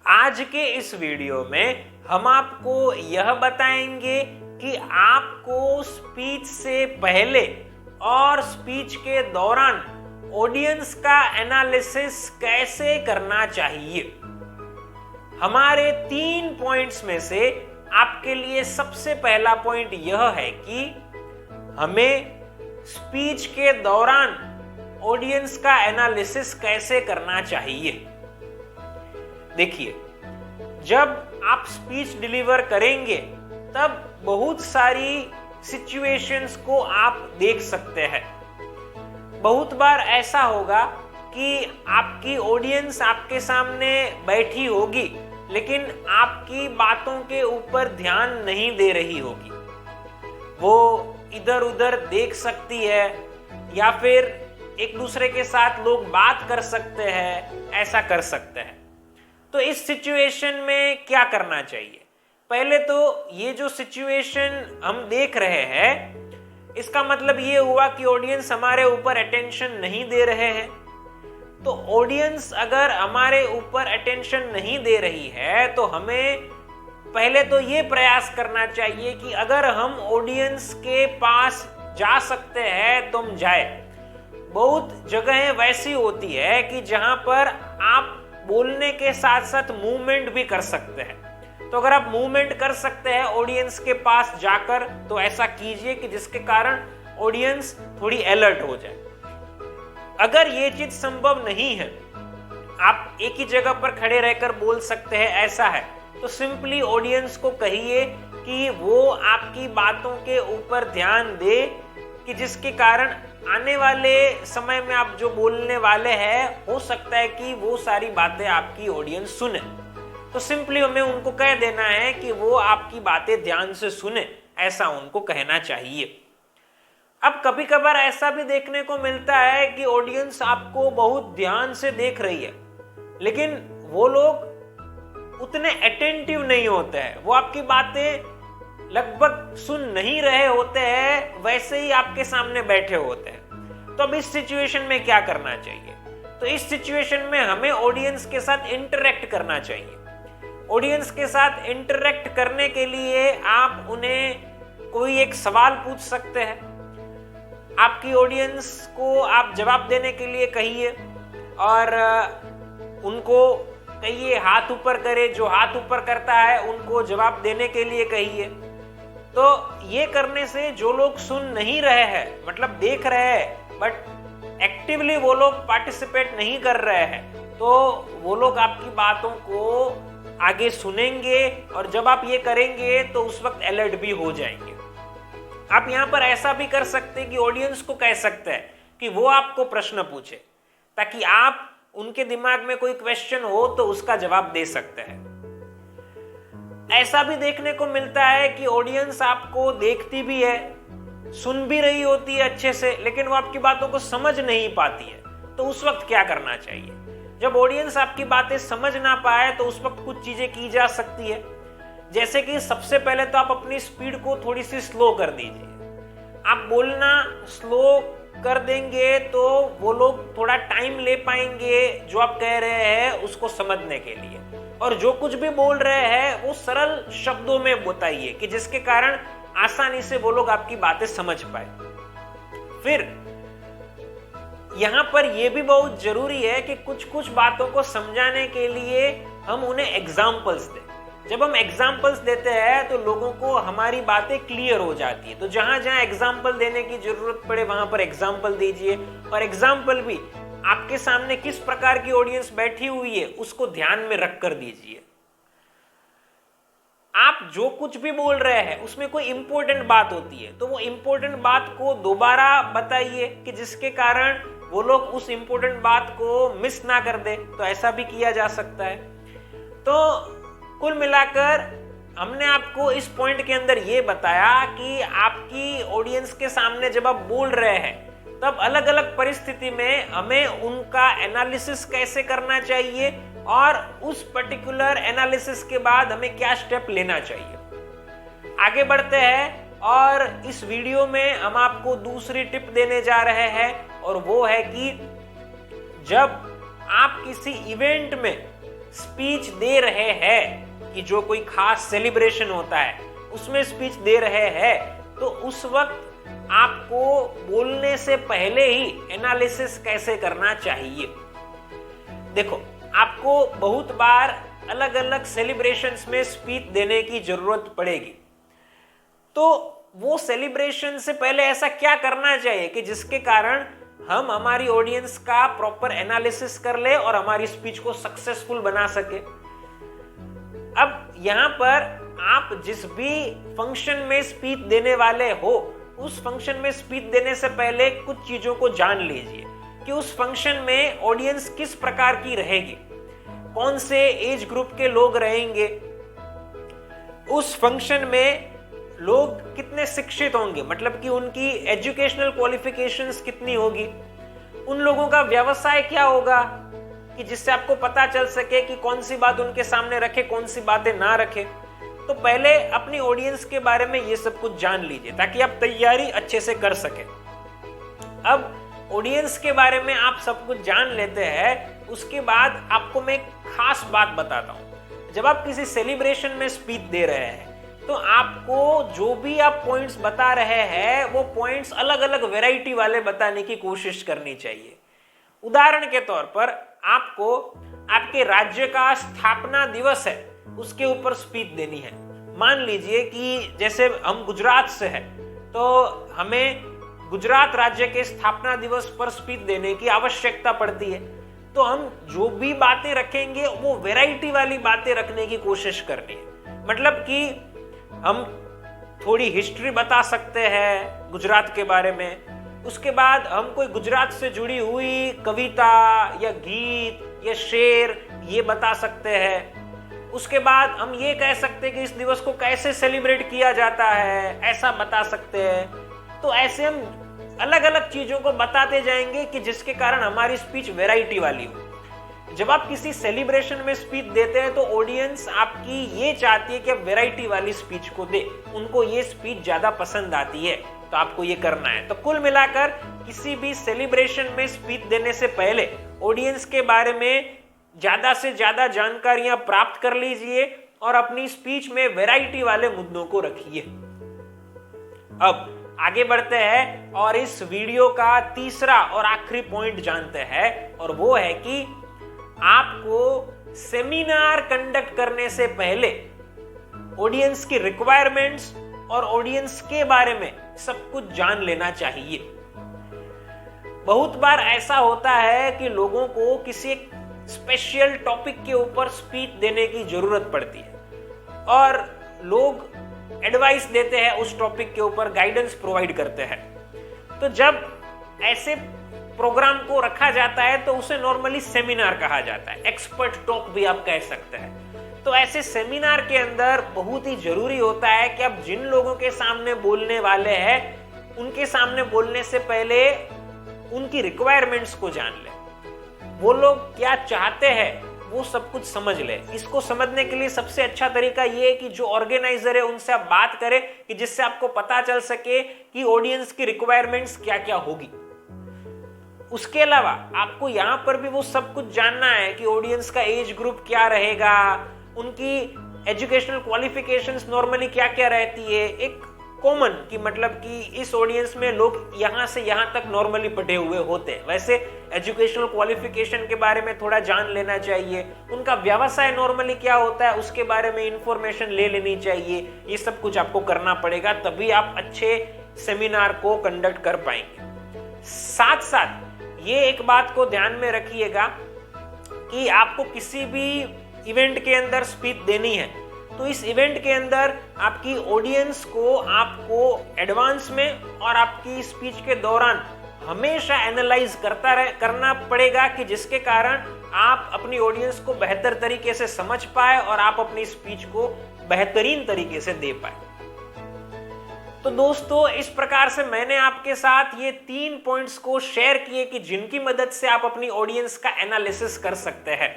आज के इस वीडियो में हम आपको यह बताएंगे कि आपको स्पीच से पहले और स्पीच के दौरान ऑडियंस का एनालिसिस कैसे करना चाहिए। हमारे 3 पॉइंट्स में से आपके लिए सबसे पहला पॉइंट यह है कि हमें स्पीच के दौरान ऑडियंस का एनालिसिस कैसे करना चाहिए। देखिए, जब आप स्पीच डिलीवर करेंगे तब बहुत सारी सिचुएशंस को आप देख सकते हैं। बहुत बार ऐसा होगा कि आपकी ऑडियंस आपके सामने बैठी होगी लेकिन आपकी बातों के ऊपर ध्यान नहीं दे रही होगी। वो इधर उधर देख सकती है या फिर एक दूसरे के साथ लोग बात कर सकते हैं, ऐसा कर सकते हैं। तो इस सिचुएशन में क्या करना चाहिए? पहले तो ये जो सिचुएशन हम देख रहे हैं इसका मतलब ये हुआ कि ऑडियंस हमारे ऊपर अटेंशन नहीं दे रहे हैं। तो ऑडियंस अगर हमारे ऊपर अटेंशन नहीं दे रही है तो हमें पहले तो ये प्रयास करना चाहिए कि अगर हम ऑडियंस के पास जा सकते हैं तो हम जाए। बहुत जगहें वैसी होती है कि जहां पर आप बोलने के साथ साथ मूवमेंट भी कर सकते हैं। तो अगर आप मूवमेंट कर सकते हैं ऑडियंस के पास जाकर तो ऐसा कीजिए कि जिसके कारण ऑडियंस थोड़ी अलर्ट हो जाए। अगर ये चीज संभव नहीं है, आप एक ही जगह पर खड़े रहकर बोल सकते हैं ऐसा है, तो सिंपली ऑडियंस को कहिए कि वो आपकी बातों के ऊपर ध्यान दे कि जिसके कारण आने वाले समय में आप जो बोलने वाले हैं हो सकता है कि वो सारी बातें आपकी ऑडियंस सुने। तो सिंपली हमें उनको कह देना है कि वो आपकी बातें ध्यान से सुने, ऐसा उनको कहना चाहिए। अब कभी कभार ऐसा भी देखने को मिलता है कि ऑडियंस आपको बहुत ध्यान से देख रही है लेकिन वो लोग उतने अटेंटिव नहीं होते हैं, वो आपकी बातें लगभग सुन नहीं रहे होते हैं, वैसे ही आपके सामने बैठे होते हैं। तो अब इस सिचुएशन में क्या करना चाहिए? तो इस सिचुएशन में हमें ऑडियंस के साथ इंटरेक्ट करना चाहिए। ऑडियंस के साथ इंटरेक्ट करने के लिए आप उन्हें कोई एक सवाल पूछ सकते हैं। आपकी ऑडियंस को आप जवाब देने के लिए कहिए और उनको कहिए हाथ ऊपर करे। जो हाथ ऊपर करता है उनको जवाब देने के लिए कहिए। तो ये करने से जो लोग सुन नहीं रहे हैं, मतलब देख रहे हैं बट एक्टिवली वो लोग पार्टिसिपेट नहीं कर रहे हैं, तो वो लोग आपकी बातों को आगे सुनेंगे और जब आप ये करेंगे तो उस वक्त अलर्ट भी हो जाएंगे। आप यहाँ पर ऐसा भी कर सकते हैं कि ऑडियंस को कह सकते हैं कि वो आपको प्रश्न पूछे ताकि आप उनके दिमाग में कोई क्वेश्चन हो तो उसका जवाब दे सकते हैं। ऐसा भी देखने को मिलता है कि ऑडियंस आपको देखती भी है, सुन भी रही होती है अच्छे से, लेकिन वो आपकी बातों को समझ नहीं पाती है। तो उस वक्त क्या करना चाहिए? जब ऑडियंस आपकी बातें समझ ना पाए तो उस वक्त कुछ चीजें की जा सकती है। जैसे कि सबसे पहले तो आप अपनी स्पीड को थोड़ी सी स्लो कर दीजिए। आप बोलना स्लो कर देंगे तो वो लोग थोड़ा टाइम ले पाएंगे जो आप कह रहे हैं उसको समझने के लिए, और जो कुछ भी बोल रहे हैं वो सरल शब्दों में बताइए कि जिसके कारण आसानी से वो लोग आपकी बातें समझ पाए। फिर यहां पर यह भी बहुत जरूरी है कि कुछ कुछ बातों को समझाने के लिए हम उन्हें एग्जाम्पल्स दें। जब हम एग्जाम्पल्स देते हैं तो लोगों को हमारी बातें क्लियर हो जाती है। तो जहां जहां एग्जाम्पल देने की जरूरत पड़े वहां पर एग्जाम्पल दीजिए, और एग्जाम्पल भी आपके सामने किस प्रकार की ऑडियंस बैठी हुई है उसको ध्यान में रखकर दीजिए। आप जो कुछ भी बोल रहे हैं उसमें कोई इंपॉर्टेंट बात होती है तो वो इंपॉर्टेंट बात को दोबारा बताइए कि जिसके कारण वो लोग उस इंपॉर्टेंट बात को मिस ना कर दे। तो ऐसा भी किया जा सकता है। तो कुल मिलाकर हमने आपको इस पॉइंट के अंदर ये बताया कि आपकी ऑडियंस के सामने जब आप बोल रहे हैं तब अलग अलग परिस्थिति में हमें उनका एनालिसिस कैसे करना चाहिए और उस पर्टिकुलर एनालिसिस के बाद हमें क्या स्टेप लेना चाहिए। आगे बढ़ते हैं और इस वीडियो में हम आपको दूसरी टिप देने जा रहे हैं, और वो है कि जब आप किसी इवेंट में स्पीच दे रहे हैं कि जो कोई खास सेलिब्रेशन होता है उसमें स्पीच दे रहे हैं, तो उस वक्त आपको बोलने से पहले ही एनालिसिस कैसे करना चाहिए। देखो, आपको बहुत बार अलग अलग सेलिब्रेशंस में स्पीच देने की जरूरत पड़ेगी, तो वो सेलिब्रेशन से पहले ऐसा क्या करना चाहिए कि जिसके कारण हम हमारी ऑडियंस का प्रॉपर एनालिसिस कर ले और हमारी स्पीच को सक्सेसफुल बना सके। अब यहां पर आप जिस भी फंक्शन में स्पीच देने वाले हो, उस फंक्शन में स्पीच देने से पहले कुछ चीजों को जान लीजिए कि उस फंक्शन में ऑडियंस किस प्रकार की रहेगी, कौन से एज ग्रुप के लोग रहेंगे, उस फंक्शन में लोग कितने शिक्षित होंगे, मतलब कि उनकी एजुकेशनल क्वालिफिकेशंस कितनी होगी, उन लोगों का व्यवसाय क्या होगा, कि जिससे आपको पता चल सके कि कौन सी बात उनके सामने रखे, कौन सी बातें ना रखे। तो पहले अपनी ऑडियंस के बारे में ये सब कुछ जान लीजिए ताकि आप तैयारी अच्छे से कर सके। अब ऑडियंस के बारे में आप सब कुछ जान लेते हैं, उसके बाद आपको मैं एक खास बात बताता हूं। जब आप किसी सेलिब्रेशन में स्पीच दे रहे हैं तो आपको जो भी आप पॉइंट्स बता रहे हैं वो पॉइंट्स अलग अलग वैरायटी वाले बताने की कोशिश करनी चाहिए। उदाहरण के तौर पर आपको आपके राज्य का स्थापना दिवस है उसके ऊपर स्पीच देनी है। मान लीजिए कि जैसे हम गुजरात से हैं तो हमें गुजरात राज्य के स्थापना दिवस पर स्पीच देने की आवश्यकता पड़ती है, तो हम जो भी बातें रखेंगे वो वैरायटी वाली बातें रखने की कोशिश करनी है। मतलब कि हम थोड़ी हिस्ट्री बता सकते हैं गुजरात के बारे में, उसके बाद हम कोई गुजरात से जुड़ी हुई कविता या गीत या शेर ये बता सकते हैं। उसके बाद हम ये कह सकते हैं कि इस दिवस को कैसे सेलिब्रेट किया जाता है, ऐसा बता सकते हैं। तो ऐसे हम अलग अलग चीजों को बताते जाएंगे कि जिसके कारण हमारी स्पीच वैरायटी वाली हो। जब आप किसी सेलिब्रेशन में स्पीच देते हैं तो ऑडियंस आपकी ये चाहती है कि आप वैरायटी वाली स्पीच को दे, उनको ये स्पीच ज्यादा पसंद आती है, तो आपको ये करना है। तो कुल मिलाकर किसी भी सेलिब्रेशन में स्पीच देने से पहले ऑडियंस के बारे में ज्यादा से ज्यादा जानकारियां प्राप्त कर लीजिए और अपनी स्पीच में वैरायटी वाले मुद्दों को रखिए। अब आगे बढ़ते हैं और इस वीडियो का तीसरा और आखिरी पॉइंट जानते हैं, और वो है कि आपको सेमिनार कंडक्ट करने से पहले ऑडियंस की रिक्वायरमेंट्स और ऑडियंस के बारे में सब कुछ जान लेना चाहिए। बहुत बार ऐसा होता है कि लोगों को किसी एक स्पेशल टॉपिक के ऊपर स्पीच देने की जरूरत पड़ती है और लोग एडवाइस देते हैं, उस टॉपिक के ऊपर गाइडेंस प्रोवाइड करते हैं। तो जब ऐसे प्रोग्राम को रखा जाता है तो उसे नॉर्मली सेमिनार कहा जाता है, एक्सपर्ट टॉक भी आप कह सकते हैं। तो ऐसे सेमिनार के अंदर बहुत ही जरूरी होता है कि आप जिन लोगों के सामने बोलने वाले हैं उनके सामने बोलने से पहले उनकी रिक्वायरमेंट्स को जान लें, वो लोग क्या चाहते हैं वो सब कुछ समझ ले। इसको समझने के लिए सबसे अच्छा तरीका ये है कि जो ऑर्गेनाइजर है उनसे आप बात करें कि जिससे आपको पता चल सके कि ऑडियंस की रिक्वायरमेंट्स क्या क्या होगी। उसके अलावा आपको यहां पर भी वो सब कुछ जानना है कि ऑडियंस का एज ग्रुप क्या रहेगा, उनकी एजुकेशनल क्वालिफिकेशंस नॉर्मली क्या क्या रहती है, एक कॉमन कि मतलब कि इस ऑडियंस में लोग यहां से यहां तक नॉर्मली पढ़े हुए होते हैं, वैसे एजुकेशनल क्वालिफिकेशन के बारे में थोड़ा जान लेना चाहिए। उनका व्यवसाय नॉर्मली क्या होता है उसके बारे में इंफॉर्मेशन ले लेनी चाहिए। ये सब कुछ आपको करना पड़ेगा, तभी आप अच्छे सेमिनार को कंडक्ट कर पाएंगे। साथ साथ ये एक बात को ध्यान में रखिएगा कि आपको किसी भी इवेंट के अंदर स्पीच देनी है तो इस इवेंट के अंदर आपकी ऑडियंस को आपको एडवांस में और आपकी स्पीच के दौरान हमेशा एनालाइज करना पड़ेगा कि जिसके कारण आप अपनी ऑडियंस को बेहतर तरीके से समझ पाए और आप अपनी स्पीच को बेहतरीन तरीके से दे पाए। तो दोस्तों, इस प्रकार से मैंने आपके साथ ये 3 पॉइंट्स को शेयर किए कि जिनकी मदद से आप अपनी ऑडियंस का एनालिसिस कर सकते हैं।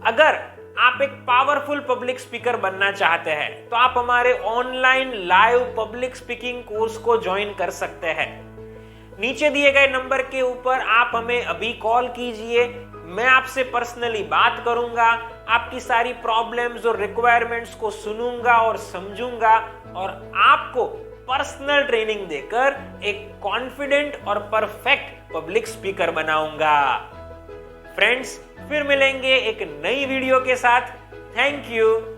अगर आप एक पावरफुल पब्लिक स्पीकर बनना चाहते हैं तो आप हमारे online live public speaking course को ज्वाइन कर सकते हैं। नीचे दिए गए नंबर के ऊपर आप हमें अभी कॉल कीजिए, मैं आपसे पर्सनली बात करूंगा, आपकी सारी प्रॉब्लम्स और रिक्वायरमेंट्स को सुनूंगा और समझूंगा और आपको पर्सनल ट्रेनिंग देकर एक कॉन्फिडेंट और परफेक्ट पब्लिक स्पीकर बनाऊंगा। फ्रेंड्स, फिर मिलेंगे एक नई वीडियो के साथ। Thank you.